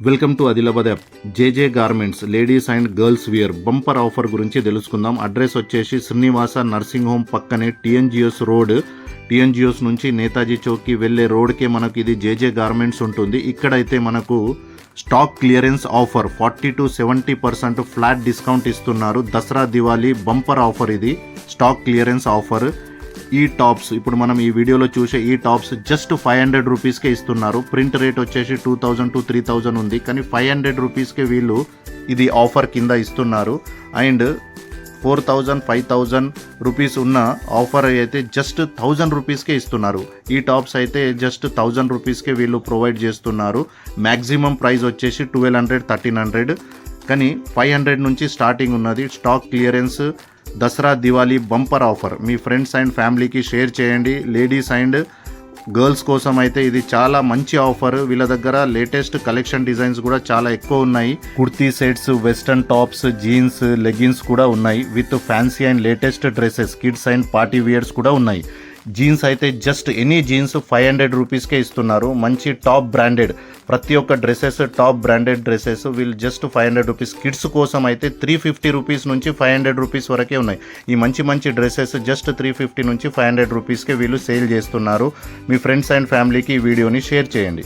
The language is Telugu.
Welcome to Adilabad app. JJ garments ladies and girls wear bumper offer గురించి తెలుసుకుందాం. అడ్రస్ వచ్చేసి శ్రీనివాస నర్సింగ్ హోమ్ పక్కనే టీఎన్జిఎస్ రోడ్. టీఎన్జిఎస్ నుంచి నేతాజీ చౌక్కి వెళ్ళే రోడ్కే మనకు ఇది జేజే గార్మెంట్స్ ఉంటుంది. ఇక్కడైతే మనకు stock clearance offer 40 to 70% flat discount ఇస్తున్నారు. దసరా దివాళీ బంపర్ ఆఫర్ ఇది. Stock clearance offer. ఈ టాప్స్ ఇప్పుడు మనం ఈ వీడియోలో చూసే ఈ టాప్స్ జస్ట్ 500 రూపీస్కే ఇస్తున్నారు. ప్రింట్ రేట్ వచ్చేసి 2000 to 3000 ఉంది, కానీ 500 రూపీస్కే వీళ్ళు ఇది ఆఫర్ కింద ఇస్తున్నారు. అండ్ 4000 5000 రూపీస్ ఉన్న ఆఫర్ అయితే జస్ట్ 1000 రూపీస్కే ఇస్తున్నారు. ఈ టాప్స్ అయితే జస్ట్ 1000 రూపీస్కే వీళ్ళు ప్రొవైడ్ చేస్తున్నారు. మ్యాక్సిమం ప్రైస్ వచ్చేసి 1200 1300, కానీ 500 నుంచి స్టార్టింగ్ ఉన్నది. Stock clearance Dasara Diwali bumper offer. Me friends and ఫ్యామిలీకి షేర్ చేయండి. లేడీస్ అండ్ గర్ల్స్ కోసం అయితే ఇది చాలా మంచి ఆఫర్. వీళ్ళ దగ్గర లేటెస్ట్ కలెక్షన్ డిజైన్స్ కూడా చాలా ఎక్కువ ఉన్నాయి. Kurti sets, western tops, jeans, leggings కూడా ఉన్నాయి. With fancy and latest dresses, kids and party weirs కూడా ఉన్నాయి. జీన్స్ అయితే జస్ట్ ఎనీ జీన్స్ 500 రూపీస్కే ఇస్తున్నారు. మంచి టాప్ బ్రాండెడ్ ప్రతి ఒక్క డ్రెస్సెస్ టాప్ బ్రాండెడ్ డ్రెస్సెస్ వీళ్ళు జస్ట్ 500 రూపీస్. కిడ్స్ కోసం అయితే 350 రూపీస్ నుంచి 500 రూపీస్ వరకే ఉన్నాయి. ఈ మంచి డ్రెస్సెస్ జస్ట్ 350 నుంచి 500 రూపీస్కే వీళ్ళు సేల్ చేస్తున్నారు. మీ ఫ్రెండ్స్ అండ్ ఫ్యామిలీకి ఈ వీడియోని షేర్ చేయండి.